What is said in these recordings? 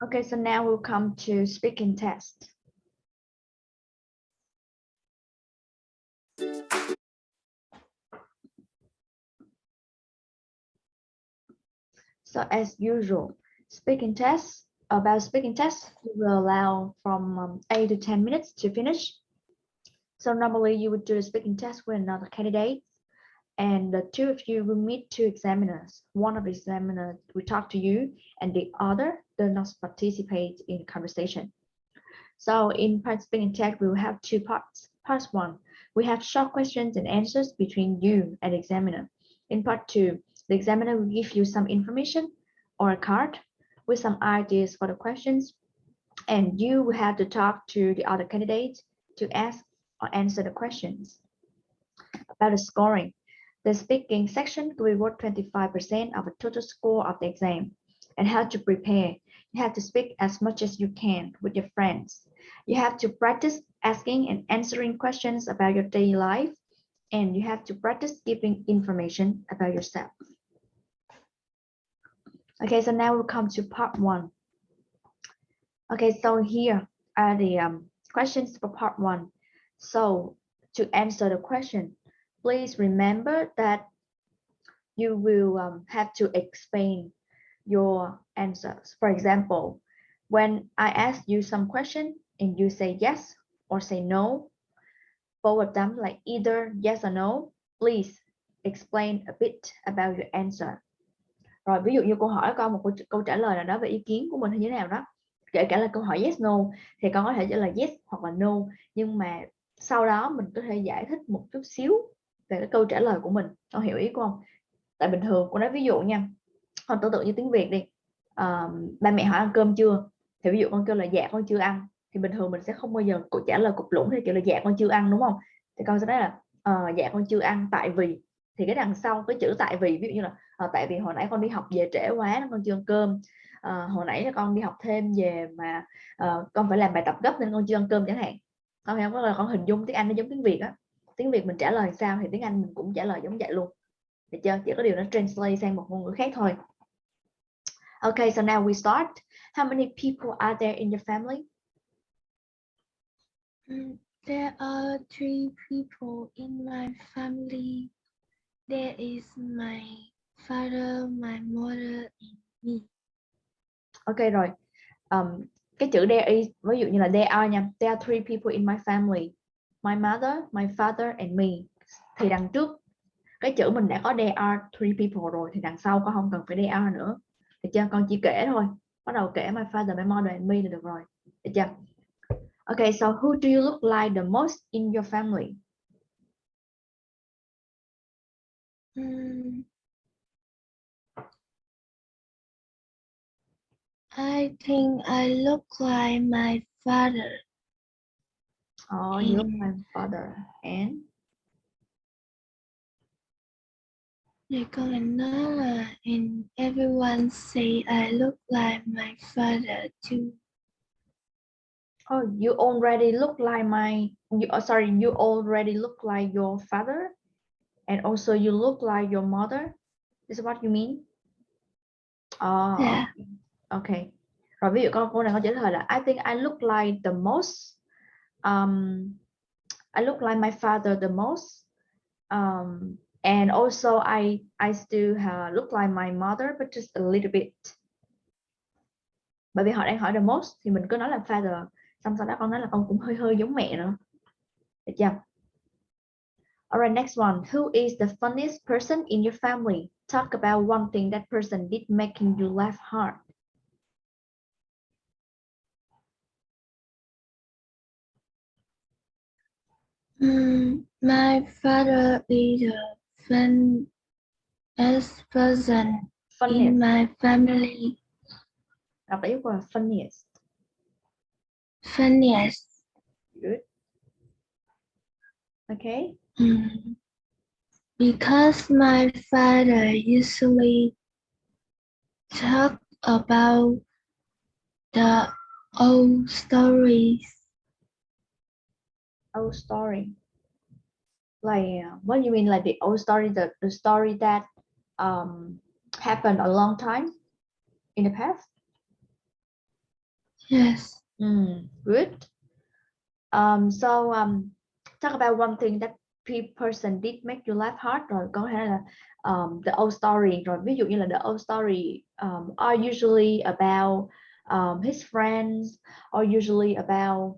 Okay, so now we'll come to speaking test. So as usual, speaking test, we will allow from 8 to 10 minutes to finish. So normally you would do a speaking test with another candidate, and the two of you will meet two examiners. One of the examiners will talk to you, and the other does not participate in the conversation. So in part speaking test, we will have two parts. Part one, we have short questions and answers between you and the examiner. In part two, the examiner will give you some information or a card with some ideas for the questions, and you will have to talk to the other candidate to ask or answer the questions. About the scoring, the speaking section will reward 25% of the total score of the exam. And how to prepare, you have to speak as much as you can with your friends. You have to practice asking and answering questions about your daily life, and you have to practice giving information about yourself. Okay, so now we'll come to part one. Okay, so here are the questions for part one. So to answer the question, please remember that you will have to explain your answers. For example, when I ask you some question and you say yes or say no, both of them like either yes or no, please explain a bit about your answer. Rồi ví dụ như cô hỏi con một câu trả lời nào đó về ý kiến của mình như thế nào đó, kể cả là câu hỏi yes no thì con có thể trả lời yes hoặc là no, nhưng mà sau đó mình có thể giải thích một chút xíu về cái câu trả lời của mình. Con hiểu ý của không? Tại bình thường cô nói ví dụ nha, con tưởng tượng như tiếng Việt đi, ba mẹ hỏi ăn cơm chưa, thì ví dụ con kêu là dạ con chưa ăn, thì bình thường mình sẽ không bao giờ cô trả lời cục lũng thì kiểu là dạ con chưa ăn, đúng không? Thì con sẽ nói là dạ con chưa ăn tại vì, thì cái đằng sau cái chữ tại vì ví dụ như là tại vì hồi nãy con đi học về trễ quá nên con chưa ăn cơm, hồi nãy là con đi học thêm về mà con phải làm bài tập gấp nên con chưa ăn cơm chẳng hạn. Con hiểu không? Là con hình dung tiếng Anh nó giống tiếng Việt á, tiếng Việt mình trả lời sao thì tiếng Anh mình cũng trả lời giống vậy luôn, được chưa? Chỉ có điều nó translate sang một ngôn ngữ khác thôi. Okay, so now we start. How many people are there in your family? There are 3 people in my family. There is my father, my mother, and me. Okay rồi. Cái chữ there is, ví dụ như là there are nha. There are 3 people in my family. My mother, my father, and me. Thì đằng trước cái chữ mình đã có there are 3 people rồi, thì đằng sau con không cần phải there are nữa. Được chưa? Con chỉ kể thôi. Bắt đầu kể my father, my mother, and me là được rồi. Được chưa? Okay, so who do you look like the most in your family? I think I look like my father. Oh, you look like my father. And? And everyone say I look like my father too. Oh, you already look like you already look like your father, and also you look like your mother. Is what you mean? Oh, Yeah. okay. Rồi ví dụ cô này có trả lời là I think I look like the most. I look like my father the most. And also I still look like my mother, but just a little bit. Bởi vì họ đang hỏi the most thì mình cứ nói là father, xong sau đó con nói là con cũng hơi hơi giống mẹ nữa. Được chưa? Alright, next one. Who is the funniest person in your family? Talk about one thing that person did making you laugh hard. My father is the funniest person in my family. Đọc lại là funniest. Funniest. Good. Okay. Because my father usually talk about the old stories. Old story. Like what do you mean, like the old story, the story that happened a long time in the past? Yes. Good. So talk about one thing that person did make you laugh hard, rồi có thể là the old story, rồi ví dụ như là the old story are usually about his friends or usually about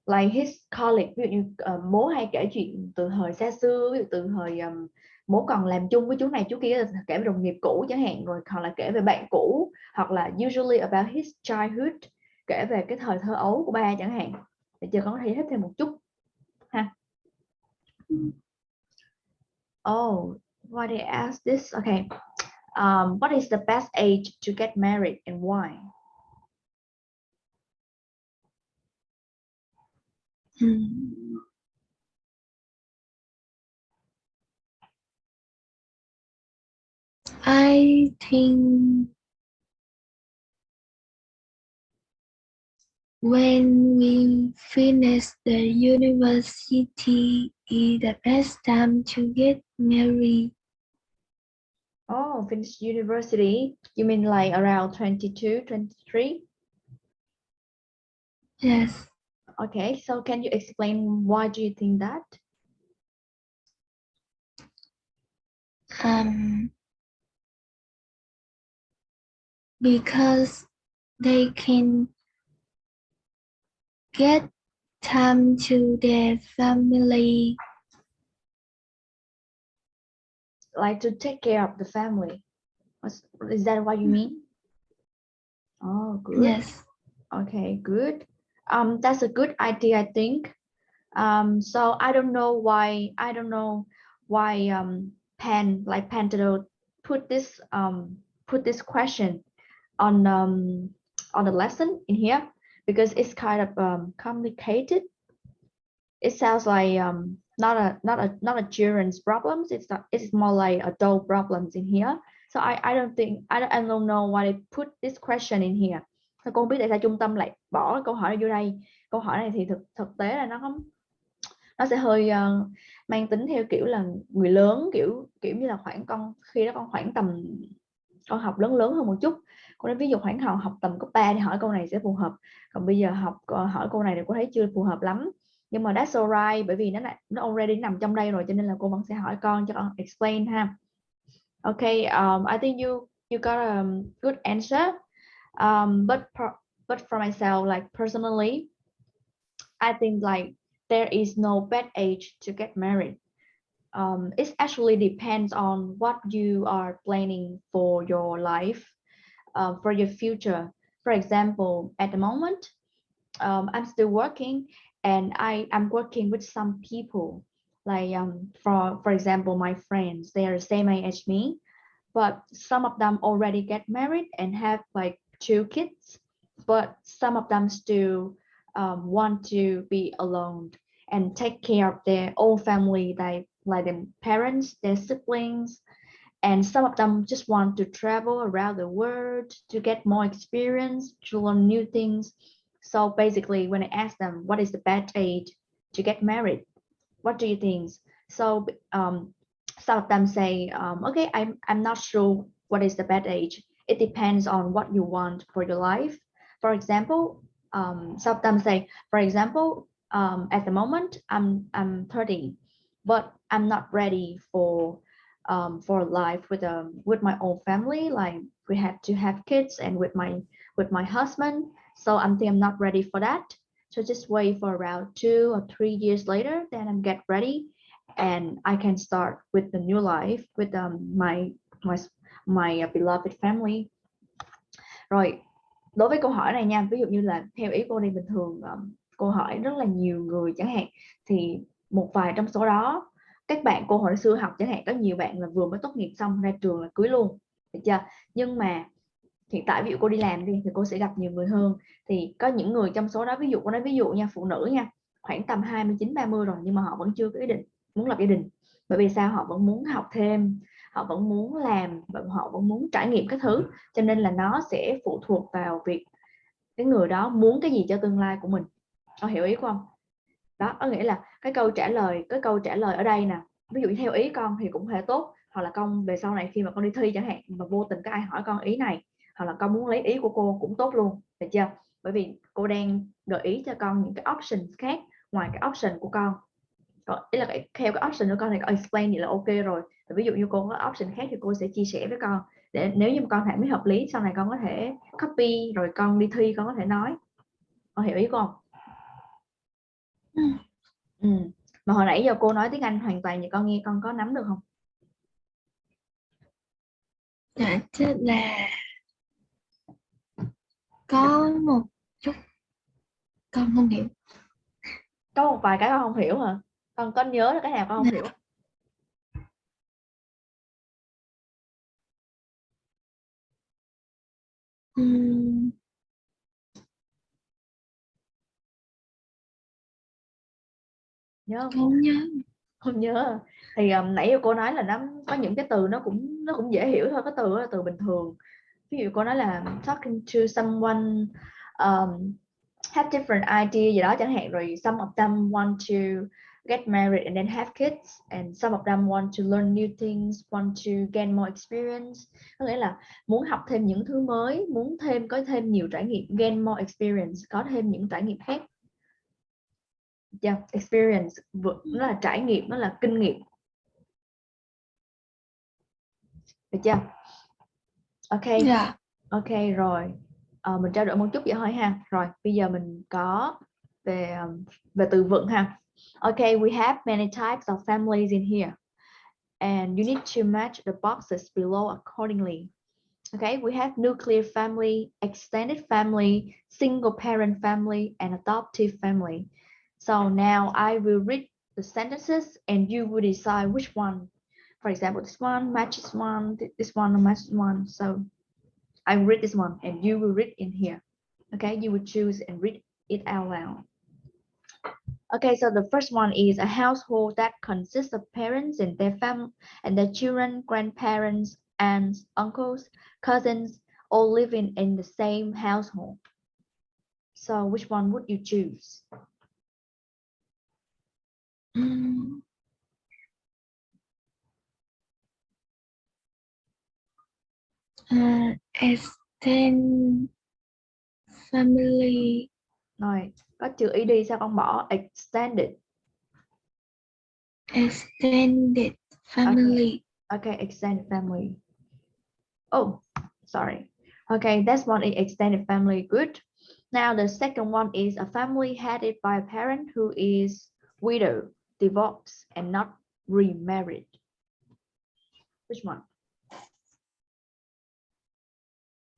like his colleague, ví dụ như bố hay kể chuyện từ thời xa xưa, ví dụ từ thời bố còn làm chung với chú này chú kia, kể về đồng nghiệp cũ chẳng hạn, rồi hoặc là kể về bạn cũ, hoặc là usually about his childhood, kể về cái thời thơ ấu của ba chẳng hạn. Để chờ con có thể thích thêm một chút ha. Oh, why they ask this? Okay. What is the best age to get married and why? I think when we finish the university is the best time to get married. Oh, finish university. You mean like around 22, 23? Yes. Okay, so can you explain why do you think that? Because they can get time to their family. Like to take care of the family. Is that what you mean? Oh, good. Yes. Okay, good. That's a good idea, I think. So I don't know why Pantado put this question on the lesson in here, because it's kind of complicated. It sounds like not a children's problems. It's more like adult problems in here. So I don't know why they put this question in here. Tôi không biết tại sao trung tâm lại bỏ câu hỏi này vô đây. Câu hỏi này thì thực tế là nó sẽ hơi mang tính theo kiểu là người lớn, kiểu như là khoảng khi đó con khoảng tầm con học lớn hơn một chút. Cô nói ví dụ khoảng học tầm cấp 3 thì hỏi câu này sẽ phù hợp. Còn bây giờ hỏi câu này thì cô thấy chưa phù hợp lắm. Nhưng mà that's alright, bởi vì nó already nằm trong đây rồi, cho nên là cô vẫn sẽ hỏi con cho con explain ha. Okay, I think you got a good answer. But for myself, like personally, I think like there is no bad age to get married. It actually depends on what you are planning for your life, for your future. For example, at the moment, I'm still working, and I'm working with some people. Like for example, my friends, they are the same age as me, but some of them already get married and have like 2 kids, but some of them still want to be alone and take care of their own family, like their parents, their siblings, and some of them just want to travel around the world to get more experience, to learn new things. So basically, when I ask them what is the best age to get married, what do you think? So some of them say, okay, I'm not sure what is the best age. It depends on what you want for your life. For example, some of them say, for example, at the moment I'm 30, but I'm not ready for life with my own family. Like we have to have kids and with my husband. So I think I'm not ready for that. So just wait for around 2 or 3 years later, then I'm get ready and I can start with the new life with my beloved family. Rồi, đối với câu hỏi này nha, ví dụ như là theo ý cô đi, bình thường cô hỏi rất là nhiều người chẳng hạn, thì một vài trong số đó các bạn cô hồi xưa học chẳng hạn, có nhiều bạn là vừa mới tốt nghiệp xong ra trường là cưới luôn, được chưa? Nhưng mà hiện tại ví dụ cô đi làm đi thì cô sẽ gặp nhiều người hơn, thì có những người trong số đó, ví dụ cô nói ví dụ nha, phụ nữ nha, khoảng tầm 29-30 rồi nhưng mà họ vẫn chưa có ý định muốn lập gia đình. Bởi vì sao? Họ vẫn muốn học thêm, họ vẫn muốn làm, họ vẫn muốn trải nghiệm các thứ, cho nên là nó sẽ phụ thuộc vào việc cái người đó muốn cái gì cho tương lai của mình. Con hiểu ý không? Đó có nghĩa là cái câu trả lời ở đây nè, ví dụ theo ý con thì cũng thể tốt, hoặc là con về sau này khi mà con đi thi chẳng hạn mà vô tình có ai hỏi con ý này, hoặc là con muốn lấy ý của cô cũng tốt luôn, được chưa? Bởi vì cô đang gợi ý cho con những cái options khác ngoài cái option của con. Ý là theo cái option của con thì con explain vậy là ok rồi. Ví dụ như cô có option khác thì cô sẽ chia sẻ với con, để nếu như con thấy mới hợp lý sau này con có thể copy rồi con đi thi con có thể nói. Con hiểu ý con? Ừ. Ừ. Mà hồi nãy giờ cô nói tiếng Anh hoàn toàn thì con nghe con có nắm được không? Dạ chứ là có một chút con không hiểu. Có một vài cái con không hiểu hả? Con có nhớ là cái nào con không hiểu? Ừm, Nhớ không? không nhớ. Không nhớ. Thì nãy giờ cô nói là nó có những cái từ nó cũng dễ hiểu thôi, có từ đó là từ bình thường. Ví dụ cô nói là talking to someone have different idea gì đó chẳng hạn, rồi some of them want to get married and then have kids, and some of them want to learn new things, want to gain more experience. Có nghĩa là muốn học thêm những thứ mới, muốn có thêm nhiều trải nghiệm, gain more experience, có thêm những trải nghiệm khác. Yeah, experience nó là trải nghiệm, nó là kinh nghiệm, được chưa? Ok. Dạ. Ok rồi. Mình trao đổi một chút vậy thôi ha. Rồi bây giờ mình có về từ vựng ha. Ok, we have many types of families in here, and you need to match the boxes below accordingly. Okay, we have nuclear family, extended family, single parent family, and adoptive family. So now I will read the sentences and you will decide which one. For example, this one matches one, this one matches one. So I read this one and you will read in here. Okay, you will choose and read it out loud. Okay, so the first one is a household that consists of parents and their family and their children, grandparents, aunts, uncles, cousins, all living in the same household. So which one would you choose? Extend family. Rồi, có chữ ý đi sao con bỏ extended? Extended family. Okay, extended family. Oh, sorry. Okay, that's one is extended family. Good. Now the second one is a family headed by a parent who is widowed, divorced, and not remarried. Which one?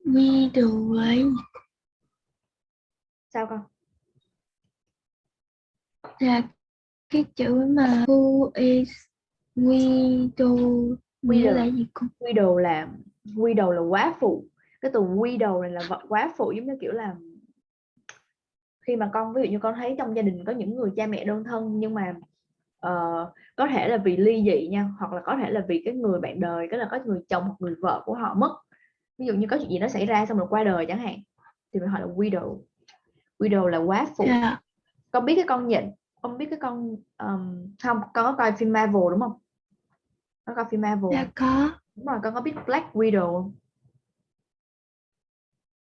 Widow ấy. Sao con? Là cái chữ mà who is widow nghĩa là gì con? Widow là quá phụ. Cái từ widow này là vợ quá phụ, giống như kiểu là khi mà con, ví dụ như con thấy trong gia đình có những người cha mẹ đơn thân nhưng mà có thể là vì ly dị nha, hoặc là có thể là vì cái người bạn đời, cái là có người chồng hoặc người vợ của họ mất, ví dụ như có chuyện gì nó xảy ra xong rồi qua đời chẳng hạn, thì mình gọi là widow. Widow là quá phụ. Yeah. Con biết cái con nhện, con biết cái con không, con có coi phim Marvel đúng không? Có coi phim Marvel. Dạ có. Đúng rồi, con có biết Black Widow không?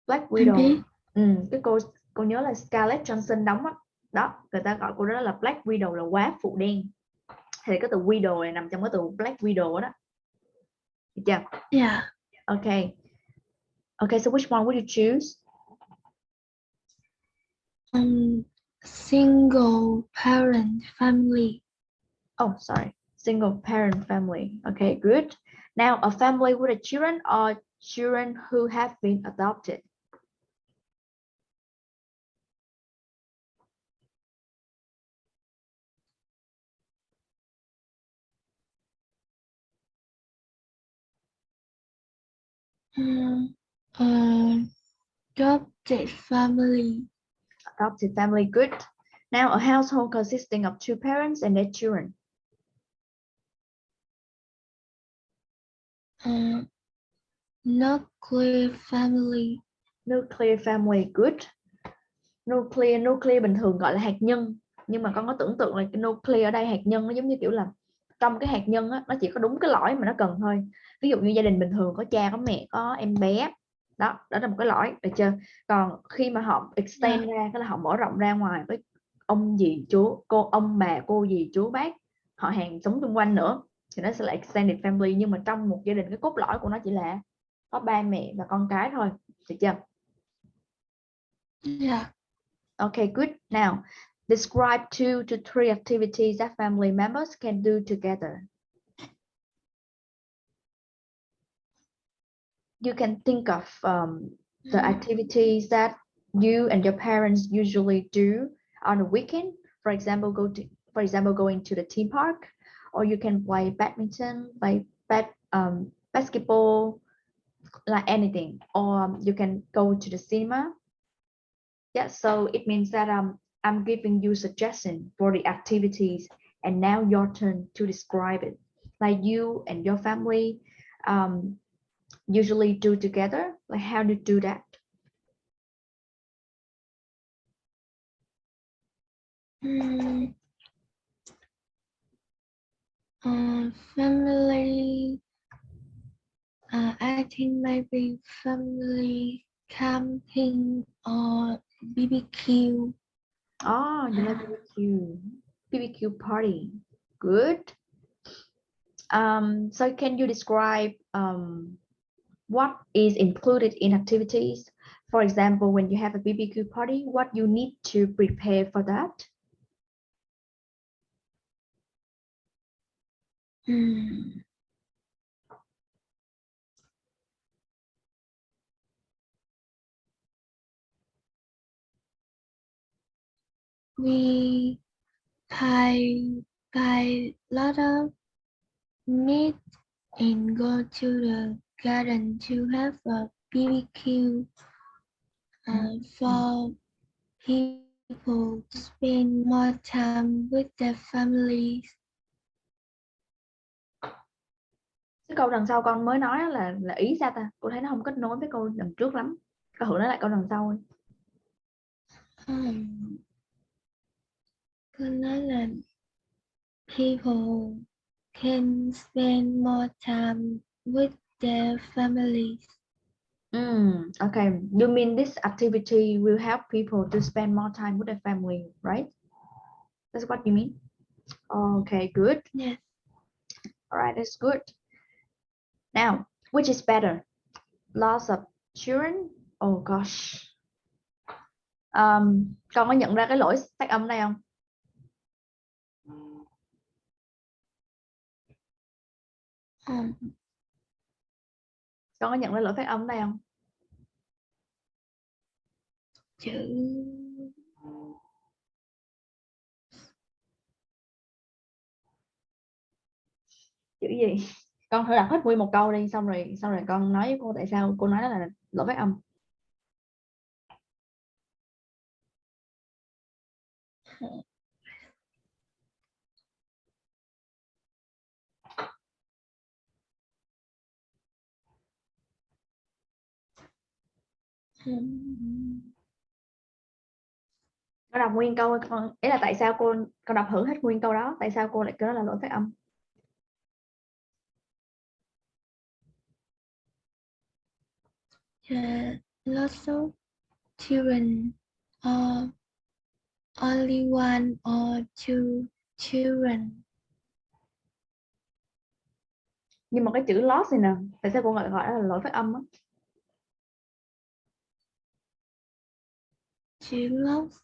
Black Em Widow. biết. Cái cô nhớ là Scarlett Johansson đóng đó. Đó, người ta gọi cô đó là Black Widow, là quá phụ đen. Thì cái từ widow này nằm trong cái từ Black Widow đó. Được chưa? Yeah. Okay. Okay, so which one would you choose? Single parent family. Oh, sorry. Single parent family. Okay, good. Now, a family with a children or children who have been adopted. Adopted family. Adopted family, good. Now, a household consisting of two parents and their children. Nuclear family. Nuclear family, good. Nuclear bình thường gọi là hạt nhân, nhưng mà con có tưởng tượng là cái nuclear ở đây, hạt nhân nó giống như kiểu là trong cái hạt nhân á, nó chỉ có đúng cái lõi mà nó cần thôi. Ví dụ như gia đình bình thường có cha có mẹ có em bé đó là một cái lõi, được chưa? Còn khi mà họ extend ra, tức là họ mở rộng ra ngoài với ông dì chú cô, ông bà cô dì chú bác, họ hàng sống xung quanh nữa, thì nó sẽ là extended family. Nhưng mà trong một gia đình, cái cốt lõi của nó chỉ là có ba mẹ và con cái thôi, được chưa? Okay, good. Now describe 2 to 3 activities that family members can do together. You can think of the activities that you and your parents usually do on a weekend. For example, going to the theme park, or you can play badminton, play basketball, like anything, or you can go to the cinema. Yeah, so it means that I'm giving you suggestion for the activities, and now your turn to describe it. Like you and your family usually do together. Like how do you do that? Family, I think maybe family camping or BBQ. Oh, you like BBQ party. Good. So can you describe what is included in activities? For example, when you have a BBQ party, what you need to prepare for that? We buy lot of meat and go to the garden to have a BBQ for people to spend more time with their families. Cái câu đằng sau con mới nói là ý sao ta? Cô thấy nó không kết nối với câu đằng trước lắm. Cô thử nói lại câu đằng sau đi. Cô nói là people can spend more time with their families. Okay. You mean this activity will help people to spend more time with their family, right? That's what you mean? Okay, good. Yes. All right, that's good. Now, which is better? Lots of children? Oh gosh. Con có nhận ra cái lỗi phát âm đây không? Con có nhận ra lỗi phát âm đây không? Chữ gì? Con thử đọc hết nguyên một câu đi, xong rồi con nói với cô tại sao cô nói đó là lỗi phát âm. Con đọc nguyên câu, con ý là tại sao con đọc thử hết nguyên câu đó, tại sao cô lại kêu đó là lỗi phát âm? lots of children or only one or two children. Nhưng mà cái chữ lost này nè, tại sao cô gọi đó là lỗi phát âm á? Chữ lost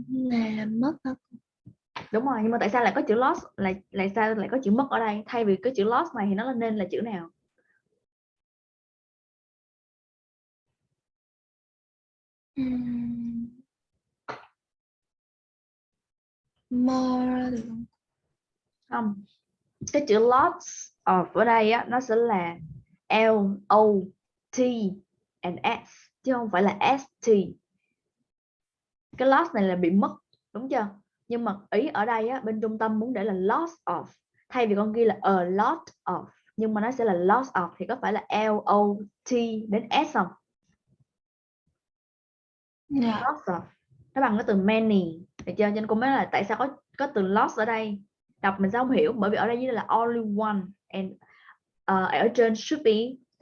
là mất hả? Đúng rồi, nhưng mà tại sao lại có chữ lost, lại sao lại có chữ mất ở đây, thay vì cái chữ lost này thì nó nên là chữ nào? More Không, cái chữ lots of ở đây á, nó sẽ là L O T and S chứ không phải là S T. Cái lost này là bị mất, đúng chưa? Nhưng mà ý ở đây á, bên trung tâm muốn để là loss of, thay vì con ghi là a lot of, nhưng mà nó sẽ là loss of, thì có phải là L O T đến S không? Lots of nó bằng cái từ many, được chưa? Nên cô mới là tại sao có từ loss ở đây, đọc mình sao không hiểu, bởi vì ở đây là only one and ở trên should be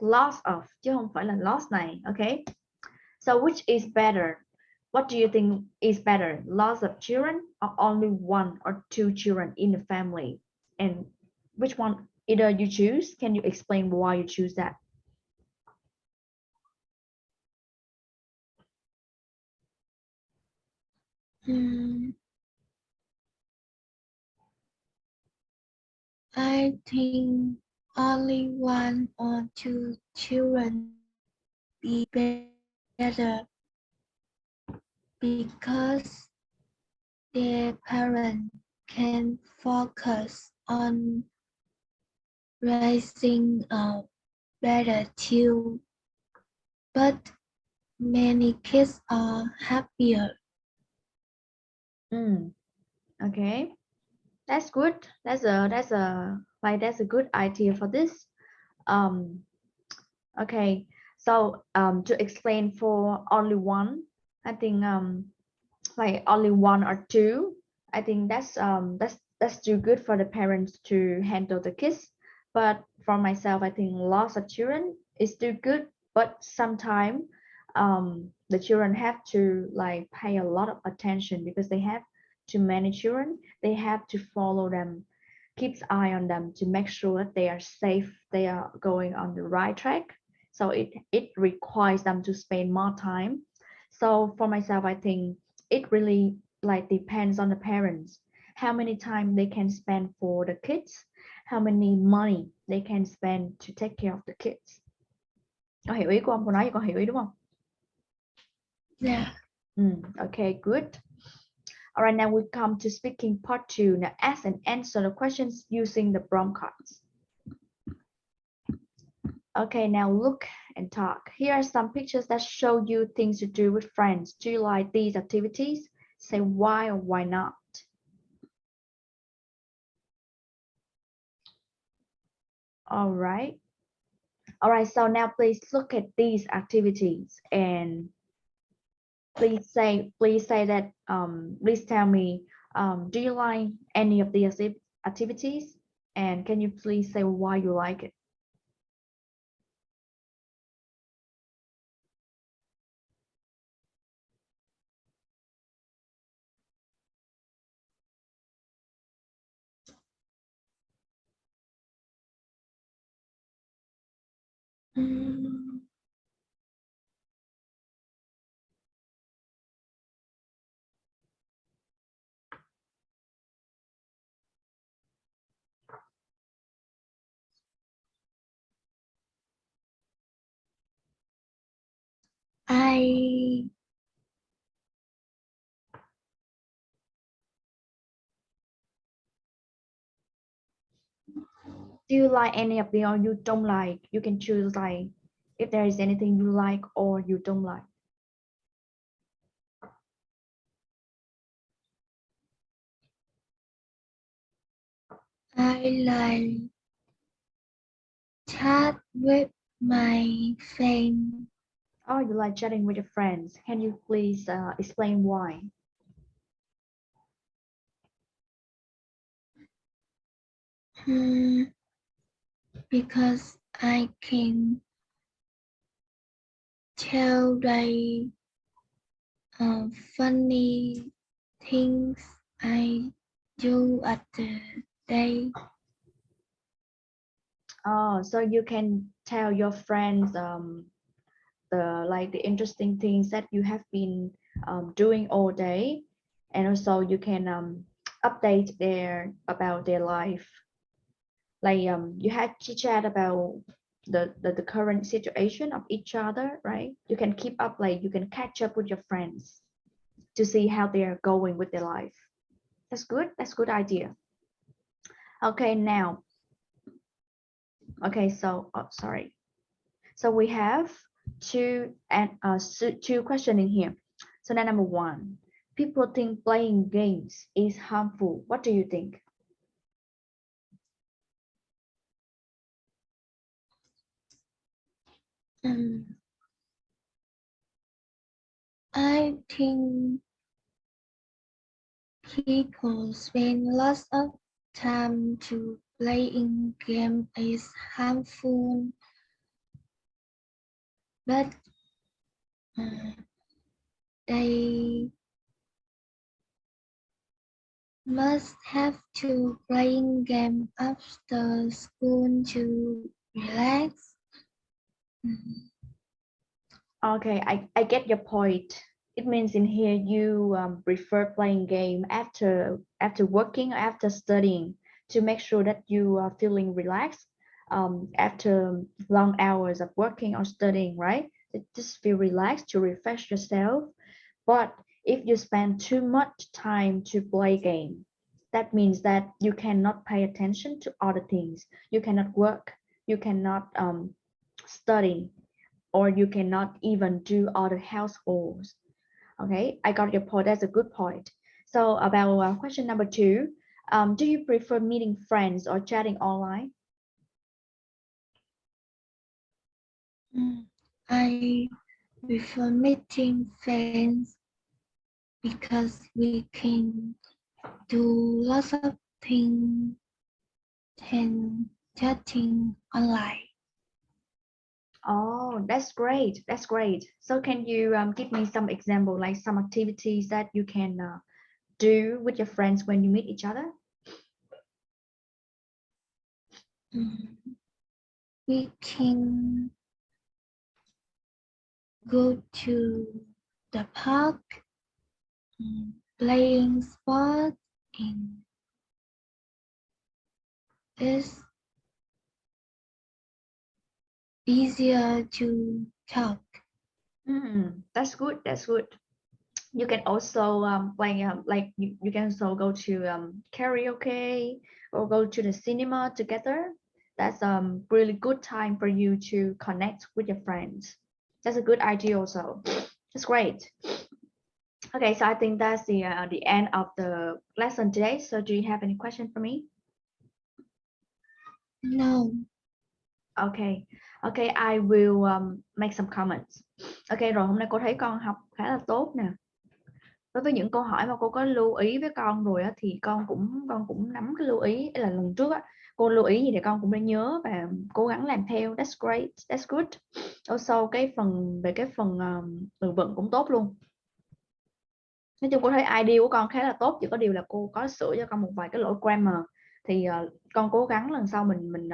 lots of chứ không phải là lots này. Okay, so which is better? What do you think is better, lots of children or only one or two children in the family? And which one either you choose? Can you explain why you choose that? I think only one or two children be better because their parents can focus on raising a better child, but many kids are happier. Okay, that's good. That's a good idea for this. Okay, so to explain for only one, I think like only one or two, I think that's too good for the parents to handle the kids. But for myself, I think lots of children is still good, but sometimes the children have to like pay a lot of attention because they have too many children. They have to follow them, keeps eye on them to make sure that they are safe, they are going on the right track. So it requires them to spend more time. So for myself, I think it really like depends on the parents, how many time they can spend for the kids, how many money they can spend to take care of the kids. Con hiểu ý của ông, cô nói thì con hiểu ý đúng không? Yeah. Okay, good. All right, now we come to speaking part 2. Now ask and answer the questions using the prompt cards. Okay, now look and talk. Here are some pictures that show you things to do with friends. Do you like these activities? Say why or why not. All right. All right, so now please look at these activities and please say that please tell me, do you like any of these activities? And can you please say why you like it? I Do you like any of them or you don't like? You can choose like if there is anything you like or you don't like. like chat with my friend. Oh, you like chatting with your friends. Can you please explain why? Because I can tell they funny things I do at the day. Oh, so you can tell your friends the interesting things that you have been doing all day, and also you can update about their life. Like you had chit chat about the current situation of each other, right? You can keep up, like you can catch up with your friends to see how they are going with their life. That's good. That's good idea. Okay, now. Okay, so sorry. So we have two questions in here. So now number 1, people think playing games is harmful. What do you think? I think people spend lots of time to playing game is harmful but uh, they must have to playing game after school to relax. Mm, Okay, I get your point. It means in here you prefer playing game after working or after studying to make sure that you are feeling relaxed after long hours of working or studying, right? Just feel relaxed to refresh yourself. But if you spend too much time to play game, that means that you cannot pay attention to other things. You cannot work. You cannot study, or you cannot even do other households. Okay, I got your point. That's a good point. So about question number 2, do you prefer meeting friends or chatting online? I prefer meeting friends because we can do lots of things and chatting online. Oh, that's great. That's great. So can you give me some example, like some activities that you can do with your friends when you meet each other? Mm, We can go to the park, playing sports, and it's easier to talk. That's good. That's good. You can also play like you can also go to karaoke or go to the cinema together. That's really good time for you to connect with your friends. That's a good idea also. That's great. Okay, so I think that's the end of the lesson today. So do you have any question for me? No, Okay, okay, I will make some comments. Okay, rồi hôm nay cô thấy con học khá là tốt nè. Đối với những câu hỏi mà cô có lưu ý với con rồi á, thì con cũng nắm cái lưu ý. Đây là lần trước á, cô lưu ý gì thì con cũng đã nhớ và cố gắng làm theo. That's great, that's good. Also cái phần về cái phần từ vựng cũng tốt luôn. Nói chung cô thấy idea của con khá là tốt, chỉ có điều là cô có sửa cho con một vài cái lỗi grammar. Thì con cố gắng lần sau mình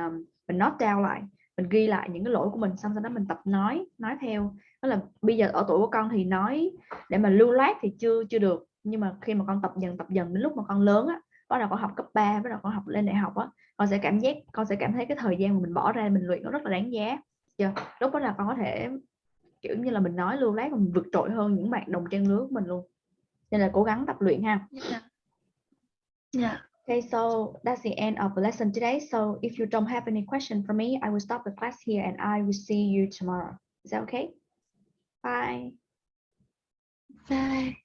note down lại, mình ghi lại những cái lỗi của mình, xong sau đó mình tập nói theo. Đó là bây giờ ở tuổi của con thì nói để mà lưu loát thì chưa được, nhưng mà khi mà con tập dần đến lúc mà con lớn á, bắt đầu con học cấp 3, bắt đầu con học lên đại học á, con sẽ cảm thấy cái thời gian mà mình bỏ ra mình luyện nó rất là đáng giá. Lúc đó là con có thể kiểu như là mình nói lưu loát và mình vượt trội hơn những bạn đồng trang lứa của mình luôn, nên là cố gắng tập luyện ha. yeah, yeah. Okay, so that's the end of the lesson today. So if you don't have any question for me, I will stop the class here and I will see you tomorrow. Is that okay? Bye. Bye.